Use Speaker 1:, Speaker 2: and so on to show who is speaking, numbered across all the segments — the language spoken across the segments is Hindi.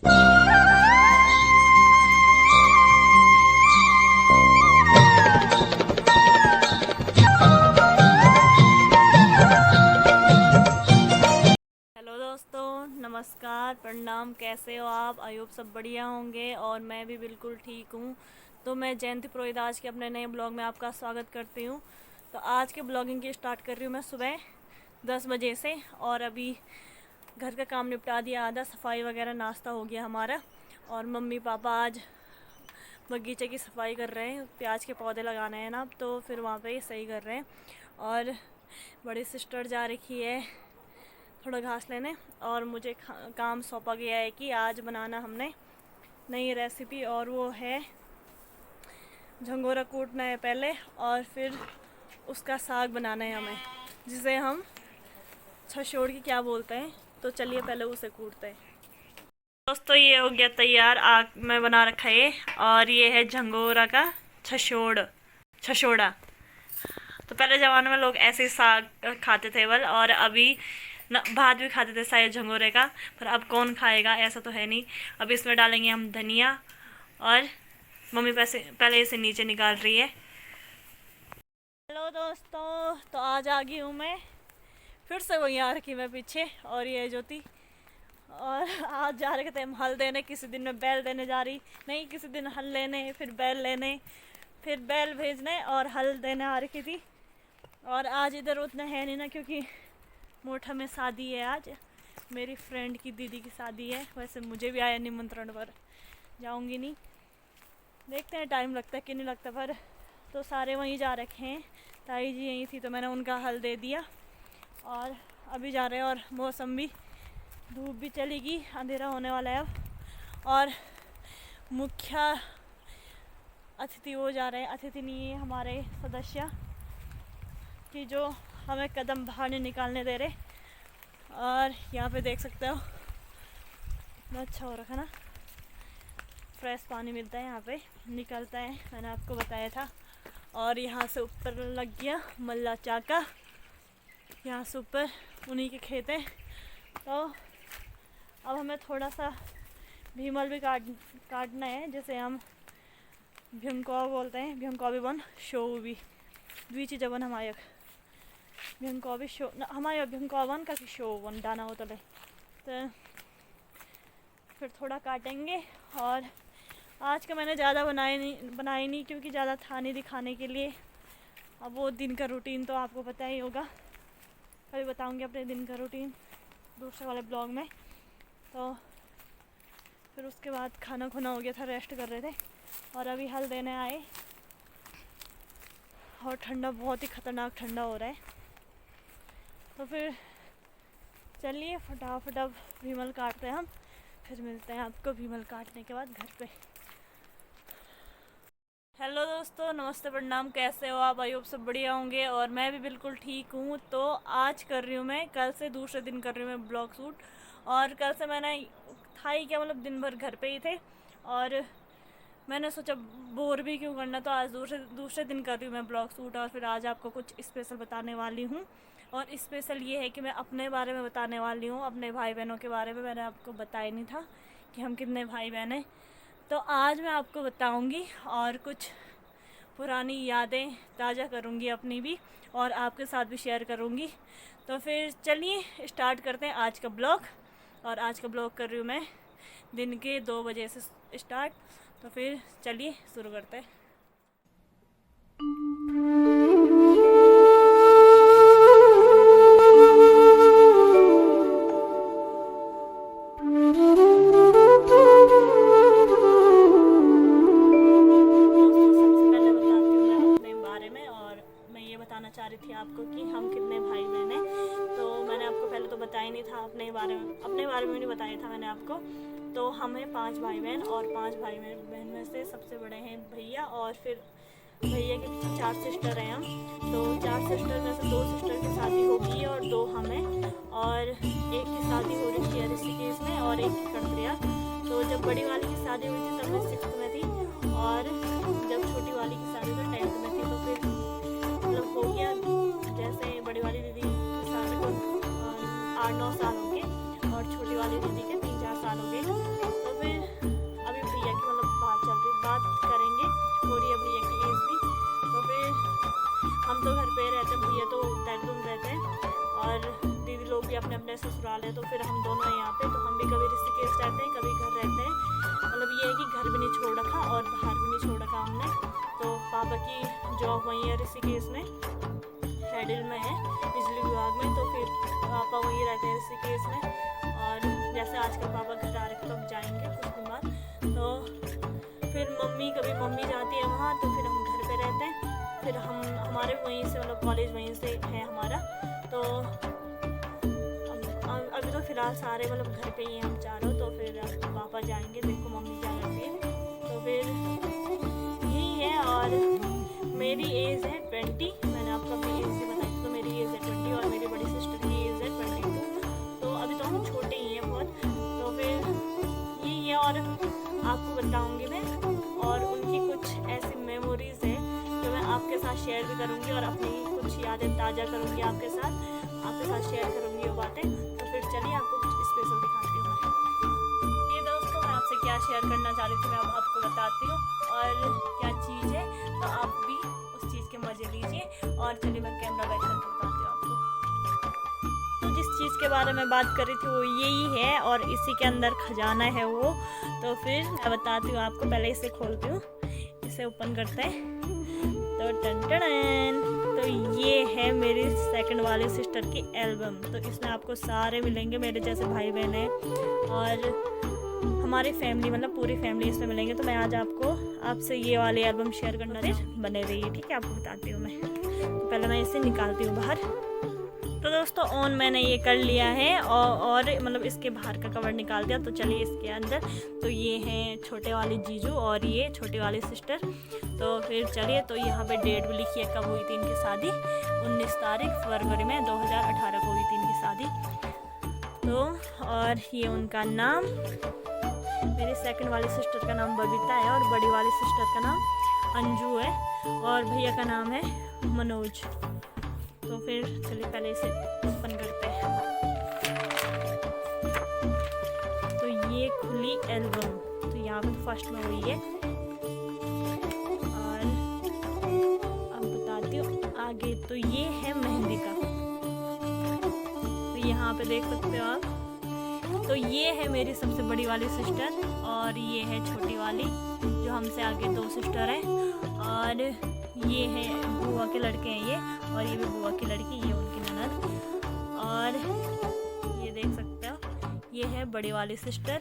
Speaker 1: हेलो दोस्तों, नमस्कार, प्रणाम। कैसे हो आप? आई होप सब बढ़िया होंगे और मैं भी बिल्कुल ठीक हूँ। तो मैं जयंती पुरोहित आज के अपने नए ब्लॉग में आपका स्वागत करती हूँ। तो आज के ब्लॉगिंग की स्टार्ट कर रही हूँ मैं सुबह 10 बजे से। और अभी घर का काम निपटा दिया आधा, सफाई वगैरह, नाश्ता हो गया हमारा। और मम्मी पापा आज बगीचे की सफाई कर रहे हैं, प्याज के पौधे लगाने हैं ना, तो फिर वहाँ पे सही कर रहे हैं। और बड़ी सिस्टर जा रखी है थोड़ा घास लेने, और मुझे काम सौंपा गया है कि आज बनाना हमने नई रेसिपी, और वो है झंगोरा कूटना है पहले और फिर उसका साग बनाना है हमें, जिसे हम छछोड़ की क्या बोलते हैं। तो चलिए पहले उसे कूटते हैं। दोस्तों ये हो गया तैयार, आग में बना रखा है। और ये है झंगोरा का छछोड़ा। तो पहले ज़माने में लोग ऐसे ही साग खाते थे बल, और अभी भात भी खाते थे शायद झंगोरे का, पर अब कौन खाएगा, ऐसा तो है नहीं। अब इसमें डालेंगे हम धनिया, और मम्मी पहले इसे नीचे निकाल रही है। हेलो दोस्तों, तो आज आ गई हूँ मैं फिर से वहीं आ रखी मैं पीछे, और ये ज्योति। और आज जा रहे थे हम हल देने, किसी दिन मैं बैल देने जा रही, नहीं किसी दिन हल लेने, फिर बैल लेने, फिर बैल भेजने और हल देने आ रखी थी। और आज इधर उतना है नहीं ना, क्योंकि मोटा में शादी है आज, मेरी फ्रेंड की दीदी की शादी है। वैसे मुझे भी आया निमंत्रण, पर जाऊंगी नहीं, देखते हैं टाइम लगता है कि नहीं लगता। पर तो सारे वहीं जा रखे हैं, ताई जी यहीं थी तो मैंने उनका हल दे दिया। और अभी जा रहे हैं, और मौसम भी, धूप भी चलेगी, अंधेरा होने वाला है अब। और मुख्य अतिथि वो जा रहे हैं, अतिथि नहीं है हमारे सदस्य, कि जो हमें कदम बाहर नहीं निकालने दे रहे। और यहाँ पे देख सकते हो इतना अच्छा हो रखा ना, फ्रेश पानी मिलता है यहाँ पे, निकलता है, मैंने आपको बताया था। और यहाँ से ऊपर लग गया मल्ला चाका, यहाँ से ऊपर उन्हीं के खेत हैं। तो अब हमें थोड़ा सा भीमल भी काटना है, जैसे हम भीमकौ बोलते हैं, भीमकौ भी बन शो भी द्विची जबन हमायक भीमकौ भी शो हमारे भीमकौ बन का शो बन डाना होता है। तो फिर थोड़ा काटेंगे। और आज का मैंने ज़्यादा बनाई नहीं क्योंकि ज़्यादा था नहीं दिखाने के लिए। अब वो दिन का रूटीन तो आपको पता ही होगा, कभी बताऊंगी अपने दिन का रूटीन दूसरे वाले ब्लॉग में। तो फिर उसके बाद खाना खुना हो गया था, रेस्ट कर रहे थे, और अभी हल देने आए। और ठंडा, बहुत ही ख़तरनाक ठंडा हो रहा है। तो फिर चलिए फटाफट अब भीमल काटते हैं हम, फिर मिलते हैं आपको भीमल काटने के बाद घर पे। हेलो दोस्तों, नमस्ते, प्रणाम। कैसे हो आप? आई होप सब बढ़िया होंगे और मैं भी बिल्कुल ठीक हूँ। तो आज कर रही हूँ मैं, कल से दूसरे दिन कर रही हूँ मैं ब्लॉग शूट। और कल से मैंने था ही क्या, मतलब दिन भर घर पे ही थे, और मैंने सोचा बोर भी क्यों करना, तो आज दूसरे दिन कर रही हूँ मैं ब्लॉग शूट। और फिर आज आपको कुछ स्पेशल बताने वाली हूँ, और स्पेशल ये है कि मैं अपने बारे में बताने वाली हूँ, अपने भाई बहनों के बारे में। मैंने आपको बताया नहीं था कि हम कितने भाई बहन हैं, तो आज मैं आपको बताऊंगी और कुछ पुरानी यादें ताज़ा करूंगी अपनी भी, और आपके साथ भी शेयर करूंगी। तो फिर चलिए स्टार्ट करते हैं आज का ब्लॉग। और आज का ब्लॉग कर रही हूँ मैं दिन के 2 बजे से स्टार्ट। तो फिर चलिए शुरू करते हैं। बताना चाह रही थी आपको कि हम कितने भाई बहन हैं। तो मैंने आपको पहले तो बताया नहीं था अपने बारे में नहीं बताया था मैंने आपको। तो हम हैं 5 भाई बहन, और 5 भाई बहन में से सबसे बड़े हैं भैया, और फिर भैया के पीछे 4 सिस्टर हैं हम। तो 4 सिस्टर में से 2 सिस्टर की शादी हो गई है और 2 हम हैं, और एक की शादी हो रही थी ऋषिकेश में और एक की कर्णप्रयाग। तो जब बड़ी वाली की शादी हुई थी तब मैं 6th में थी, और जब छोटी वाली की शादी तो 10th में थी। तो फिर मतलब हो गया, जैसे बड़ी वाली दीदी की शादी को 8-9 साल हो गए, और छोटी वाली दीदी के 3-4 साल हो गए। तो पापा की जॉब वहीं है ऋषिकेश में, हेडिल में है बिजली विभाग में। तो फिर पापा वहीं रहते हैं ऋषिकेश में। और जैसे आजकल पापा घर आ रहे तो अब जाएंगे कुछ दिन बाद। तो फिर कभी मम्मी जाती है वहाँ, तो फिर हम घर पे रहते हैं। फिर हमारे वहीं से मतलब कॉलेज वहीं से है हमारा। तो अभी तो फ़िलहाल सारे मतलब घर पे ही हैं हम चारों। तो फिर पापा जाएंगे, देखो मम्मी क्या करती है। तो फिर यही है। और मेरी एज है 20। मैंने आपको अपनी एज भी बताई। तो मेरी एज है 20 और मेरी बड़ी सिस्टर की एज है 22। तो अभी तो हम छोटे ही हैं बहुत। तो फिर यही है। और आपको बताऊँगी मैं, और उनकी कुछ ऐसी मेमोरीज़ है जो मैं आपके साथ शेयर भी करूँगी, और अपनी कुछ यादें ताज़ा करूँगी आपके साथ शेयर करूँगी वो बातें। तो फिर चलिए आपको कुछ स्पेशल दिखाती हूँ मैं। ये दोस्तों, मैं आपसे क्या शेयर करना चाह रही थी मैं अब आपको बताती हूँ, और क्या चीज़ है। तो आप भी उस चीज़ के मज़े लीजिए। और चलिए मैं कैमरा बैक करके बताती हूँ आपको। तो जिस चीज़ के बारे में बात कर रही थी वो यही है, और इसी के अंदर खजाना है वो। तो फिर मैं बताती हूँ आपको। पहले इसे खोलती हूँ, इसे ओपन करते हैं। तो टन तो ये है मेरी सेकंड वाली सिस्टर की एल्बम। तो इसमें आपको सारे मिलेंगे मेरे जैसे भाई बहन हैं, और हमारी फैमिली मतलब पूरी फैमिली इसमें मिलेंगे। तो मैं आज आपसे ये वाली एल्बम शेयर करना चाहूँ। बने रहिए, ठीक है। आपको बताती हूँ मैं। तो पहले मैं इसे निकालती हूँ बाहर। तो दोस्तों ऑन मैंने ये कर लिया है, और मतलब इसके बाहर का कवर निकाल दिया। तो चलिए इसके अंदर। तो ये हैं छोटे वाले जीजू और ये छोटी वाली सिस्टर। तो फिर चलिए। तो यहाँ पे डेट भी लिखी है कब हुई थी इनकी शादी। 19 तारीख फरवरी में 2018 को हुई थी इनकी शादी। तो और ये उनका नाम, मेरी सेकंड वाली सिस्टर का नाम बबीता है, और बड़ी वाली सिस्टर का नाम अंजू है, और भैया का नाम है मनोज। तो फिर चलिए पहले इसे ओपन करते हैं। तो ये खुली एल्बम। तो यहाँ पे फर्स्ट में हुई है, और अब बताती हूँ आगे। तो ये है मेहंदी का। तो यहाँ पे देख सकते हो आप। तो ये है मेरी सबसे बड़ी वाली सिस्टर, और ये है छोटी वाली जो हमसे आगे 2 सिस्टर हैं। और ये है बुआ के लड़के हैं ये, और ये भी बुआ की लड़की, ये उनकी ननद। और ये देख सकते हो ये है बड़ी वाली सिस्टर,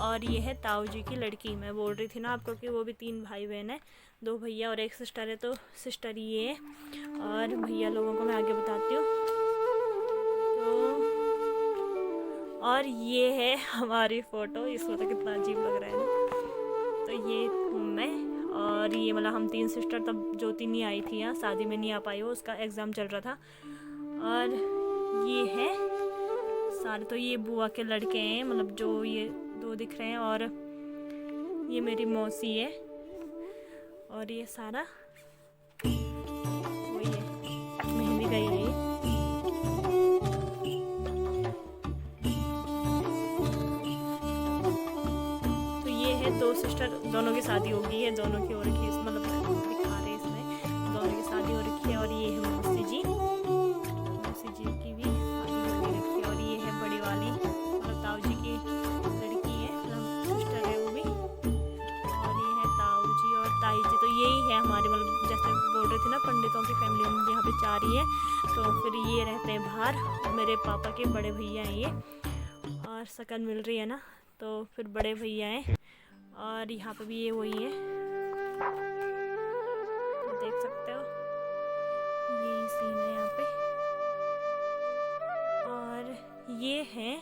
Speaker 1: और ये है ताऊ जी की लड़की। मैं बोल रही थी ना आपको कि वो भी 3 भाई बहन है, 2 भैया और 1 सिस्टर है। तो सिस्टर ये है, और भैया लोगों को मैं आगे बताती हूँ। तो और ये है हमारी फ़ोटो। इसमें तो कितना अजीब लग रहा है ना। तो ये हूँ मैं, और ये मतलब हम 3 सिस्टर। तब ज्योति नहीं आई थी यहाँ, शादी में नहीं आ पाई वो, उसका एग्ज़ाम चल रहा था। और ये है सारे। तो ये बुआ के लड़के हैं, मतलब जो ये 2 दिख रहे हैं, और ये मेरी मौसी है, और ये सारा वही है, मेहंदी का ही है। तो ये है 2 सिस्टर, दोनों की शादी हो गई है, दोनों की हो रखी है, मतलब दिखा रहे हैं इसमें, दोनों की शादी हो रखी है। और ये है मौसी जी की भी शादी हो रखी है। और ये है बड़ी वाली, मतलब ताऊ जी की लड़की है, मतलब सिस्टर है वो भी। और ये है ताऊ जी और ताई जी। तो यही है हमारे, मतलब जैसे बोल रहे थे ना पंडितों की फैमिली, हम यहाँ पे 4 ही है। तो फिर ये रहते हैं बाहर, मेरे पापा के बड़े भैया हैं ये, और शकल मिल रही है ना। तो फिर बड़े भैया हैं, और यहाँ पे भी ये वही है, तो देख सकते हो यही सीन है यहाँ पे। और ये हैं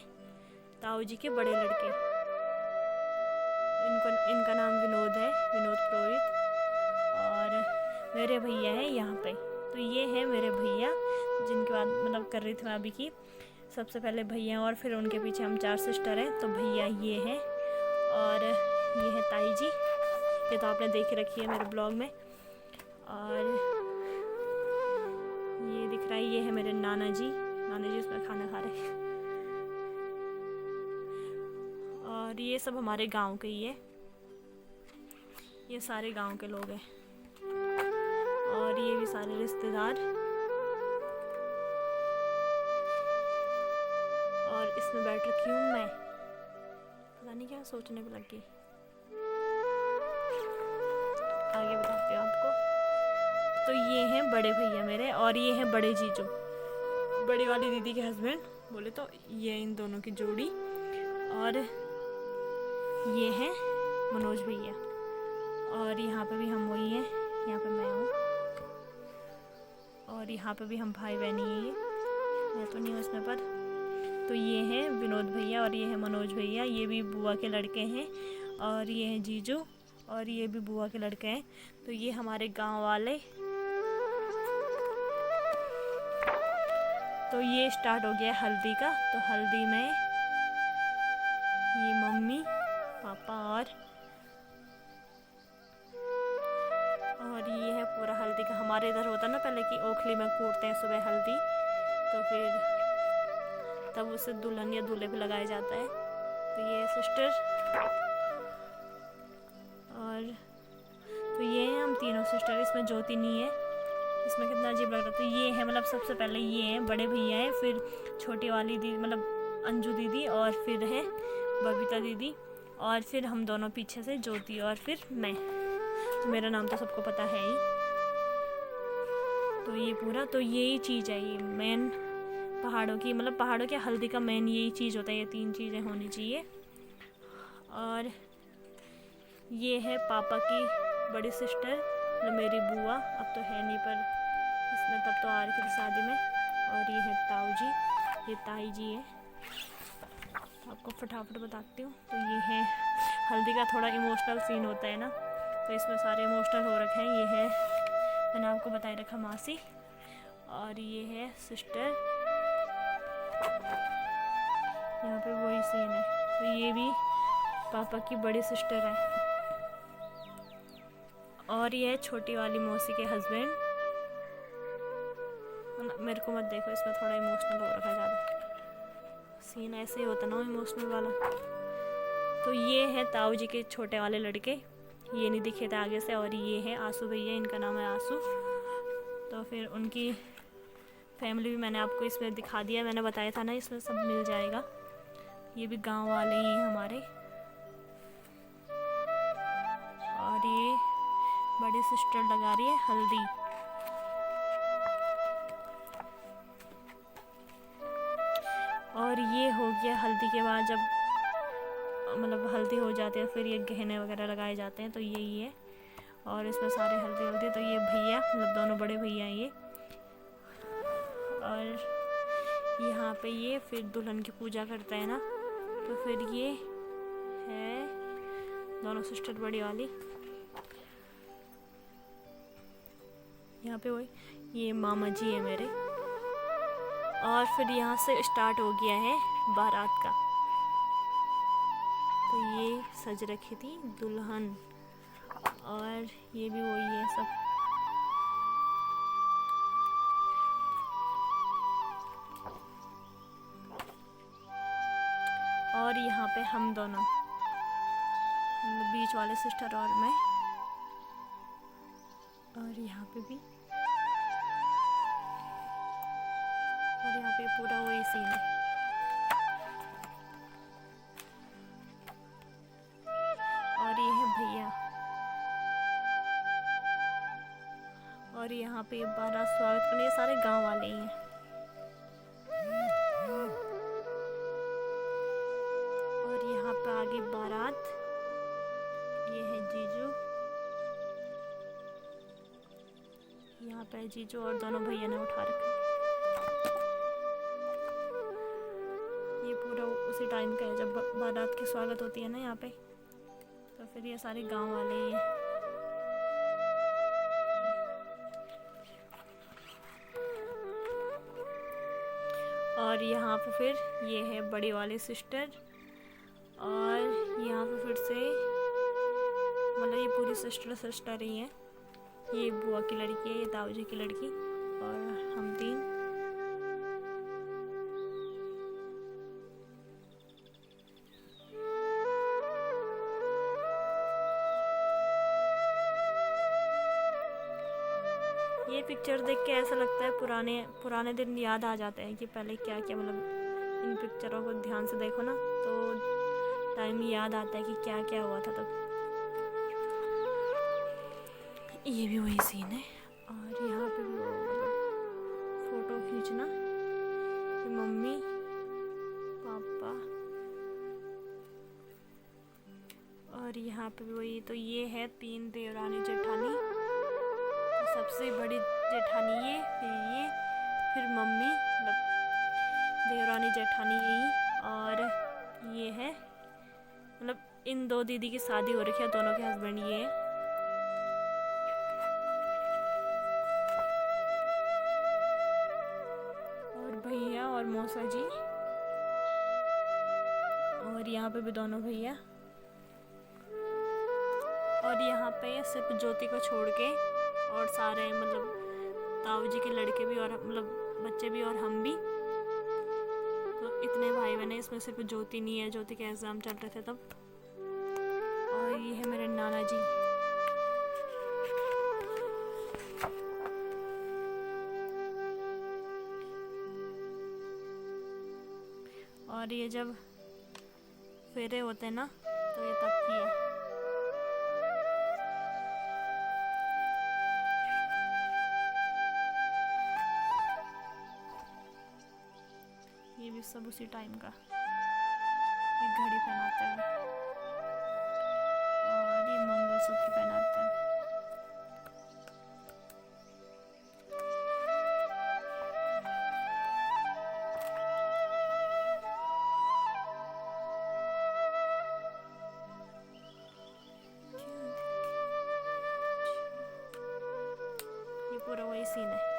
Speaker 1: ताऊ जी के बड़े लड़के, इनका नाम विनोद है, विनोद पुरोहित। और मेरे भैया हैं यहाँ पे। तो ये है मेरे भैया, जिनके बाद मतलब कर रही थी मैं अभी की। सबसे पहले भैया, और फिर उनके पीछे हम 4 सिस्टर हैं। तो भैया ये हैं, और ये है ताई जी, ये तो आपने देख रखी है मेरे ब्लॉग में। और ये दिख रहा है, ये है मेरे नाना जी उसमें खाना खा रहे हैं। और ये सब हमारे गांव के ही है, ये सारे गांव के लोग हैं। और ये भी सारे रिश्तेदार। और इसमें बैठ रखी हूँ मैं, पता नहीं क्या सोचने पे लग गई। आगे बताती हूँ आपको। तो ये हैं बड़े भैया मेरे और ये हैं बड़े जीजू, बड़ी वाली दीदी के हस्बैंड बोले तो ये इन दोनों की जोड़ी। और ये हैं मनोज भैया और यहाँ पे भी हम वही हैं, यहाँ पे मैं हूँ और यहाँ पे भी हम भाई बहन ही हैं, मैं तो नहीं हूँ इसमें पर। तो ये हैं विनोद भैया और ये हैं मनोज भैया, ये भी बुआ के लड़के हैं और ये हैं जीजू और ये भी बुआ के लड़के हैं। तो ये हमारे गांव वाले। तो ये स्टार्ट हो गया हल्दी का। तो हल्दी में ये मम्मी पापा और ये है पूरा हल्दी का। हमारे इधर होता ना पहले कि ओखली में कूटते हैं सुबह हल्दी, तो फिर तब उसे दुल्हन या दूल्हे पे लगाया जाता है। तो ये सिस्टर और तो ये हैं हम तीनों सिस्टर, इसमें ज्योति नहीं है, इसमें कितना अजीब लग रहा है। तो ये है मतलब सबसे पहले ये हैं बड़े भैया हैं, फिर छोटी वाली दीदी मतलब अंजू दीदी और फिर है बबीता दीदी और फिर हम दोनों पीछे से ज्योति और फिर मैं। तो मेरा नाम तो सबको पता है ही। तो ये पूरा तो यही चीज़ है, ये मेन पहाड़ों की मतलब पहाड़ों के हल्दी का मेन यही चीज़ होता है, ये 3 चीज़ें होनी चाहिए। और ये है पापा की बड़ी सिस्टर मतलब मेरी बुआ, अब तो है नहीं पर इसमें तब तो आ रही थी शादी में। और ये है ताऊ जी, ये ताई जी है। आपको फटाफट बताती हूँ। तो ये है हल्दी का थोड़ा इमोशनल सीन होता है ना, तो इसमें सारे इमोशनल हो रखे हैं। ये है मैंने आपको बताई रखा मासी और ये है सिस्टर, यहाँ पे वही सीन है। तो ये भी पापा की बड़ी सिस्टर है और ये है छोटी वाली मौसी के हस्बैंड। मेरे को मत देखो, इसमें थोड़ा इमोशनल हो रखा है ज़्यादा सीन, ऐसे ही होता ना इमोशनल वाला। तो ये है ताऊ जी के छोटे वाले लड़के, ये नहीं दिखे थे आगे से। और ये है आंसू भैया, इनका नाम है आंसू। तो फिर उनकी फैमिली भी मैंने आपको इसमें दिखा दिया, मैंने बताया था ना इसमें सब मिल जाएगा। ये भी गांव वाले ही हैं हमारे। और ये बड़ी सिस्टर लगा रही है हल्दी। और ये हो गया हल्दी के बाद जब मतलब हल्दी हो जाती है फिर ये गहने वगैरह लगाए जाते हैं, तो यही है। और इसमें सारे हल्दी। तो ये भैया मतलब दोनों बड़े भैया हैं ये। और यहाँ पे ये फिर दुल्हन की पूजा करते हैं ना, तो फिर ये है दोनों सिस्टर बड़ी वाली। यहाँ पे वही ये मामा जी है मेरे। और फिर यहाँ से स्टार्ट हो गया है बारात का। तो ये सज रखी थी दुल्हन और ये भी वही है सब। और यहाँ पे हम दोनों मतलब बीच वाले सिस्टर और मैं। और यहाँ पे भी और यहाँ पे पूरा वही सीन है। और ये है भैया और यहाँ पे बारात स्वागत करने ये सारे गांव वाले ही हैं। और यहाँ पे आगे बारात, ये है जीजू, यहाँ पे जीजू और दोनों भैया ने उठा रखा। ये पूरा उसी टाइम का है जब बारात की स्वागत होती है ना यहाँ पे, तो फिर ये सारे गांव वाले ही हैं। और यहाँ पे फिर ये है बड़ी वाली सिस्टर और यहाँ पे फिर से मतलब ये पूरी सिस्टर ही हैं। ये बुआ की लड़की है, ये ताऊ जी की लड़की और हम 3। ये पिक्चर देख के ऐसा लगता है पुराने दिन याद आ जाते हैं कि पहले क्या क्या मतलब इन पिक्चरों को ध्यान से देखो ना तो टाइम याद आता है कि क्या क्या हुआ था तब। ये भी वही सीन है। और पूछना। मम्मी पापा और यहाँ पे वही, तो ये है 3 देवरानी जेठानी। तो सबसे बड़ी जेठानी ये, फिर मम्मी मतलब देवरानी जेठानी यही, और ये है मतलब इन 2 दीदी की शादी हो रखी है, दोनों के हस्बैंड ये है। और भैया और मौसा जी, और यहाँ पे भी दोनों भैया। और यहाँ पे सिर्फ ज्योति को छोड़ के और सारे मतलब ताऊ जी के लड़के भी और मतलब बच्चे भी और हम भी, तो इतने भाई बहन हैं। इसमें सिर्फ ज्योति नहीं है, ज्योति के एग्ज़ाम चल रहे थे तब। और ये है मेरे नाना जी। और ये जब फेरे होते हैं ना, तो ये तब की है। ये भी सब उसी टाइम का, ये घड़ी पहनाते हैं और ये मंगलसूत्र पहनाते हैं। ये पूरा वही सीन है।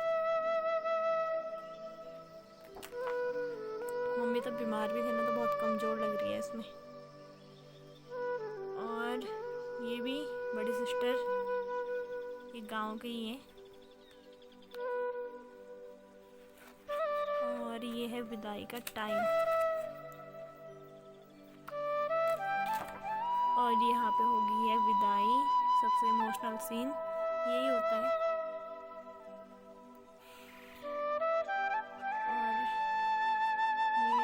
Speaker 1: मम्मी तो बीमार भी थे ना, तो बहुत कमज़ोर लग रही है इसमें। और ये भी बड़ी सिस्टर, ये गांव के ही हैं। और ये है विदाई का टाइम। और यहाँ पे होगी है विदाई, सबसे इमोशनल सीन यही होता है।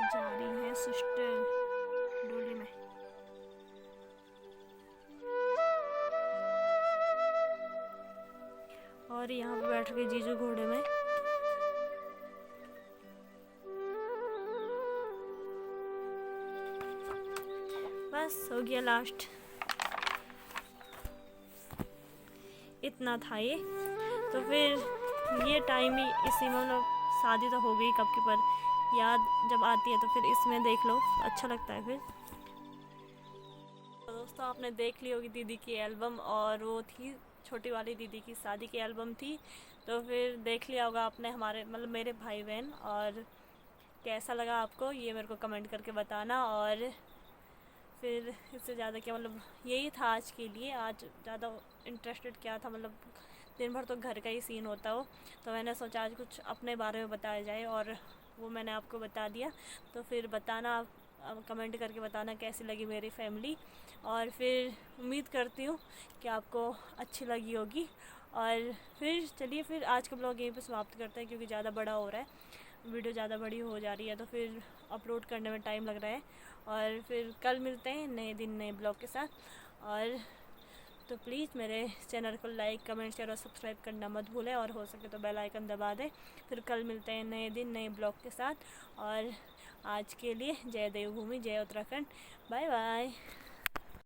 Speaker 1: जा रही है सिस्टर डोली में। और यहाँ पे बैठ गए जीजू घोड़े में। बस हो गया लास्ट, इतना था ये। तो फिर ये टाइम ही इसी में मतलब शादी तो हो गई कब की, पर याद जब आती है तो फिर इसमें देख लो, अच्छा लगता है फिर। तो दोस्तों आपने देख ली होगी दीदी की एल्बम, और वो थी छोटी वाली दीदी की शादी की एल्बम थी। तो फिर देख लिया होगा आपने हमारे मतलब मेरे भाई बहन, और कैसा लगा आपको ये मेरे को कमेंट करके बताना। और फिर इससे ज़्यादा क्या मतलब यही था आज के लिए। आज ज़्यादा इंटरेस्टेड क्या था, मतलब दिन भर तो घर का ही सीन होता हो, तो मैंने सोचा आज कुछ अपने बारे में बताया जाए, और वो मैंने आपको बता दिया। तो फिर बताना, कमेंट करके बताना कैसी लगी मेरी फैमिली। और फिर उम्मीद करती हूँ कि आपको अच्छी लगी होगी। और फिर चलिए फिर आज का ब्लॉग यहीं पे समाप्त करते हैं, क्योंकि ज़्यादा बड़ा हो रहा है, वीडियो ज़्यादा बड़ी हो जा रही है, तो फिर अपलोड करने में टाइम लग रहा है। और फिर कल मिलते हैं नए दिन नए ब्लॉग के साथ। और तो प्लीज़ मेरे चैनल को लाइक कमेंट शेयर और सब्सक्राइब करना मत भूलें, और हो सके तो बेल आइकन दबा दें। फिर कल मिलते हैं नए दिन नए ब्लॉग के साथ। और आज के लिए जय देवभूमि, जय उत्तराखंड, बाय बाय।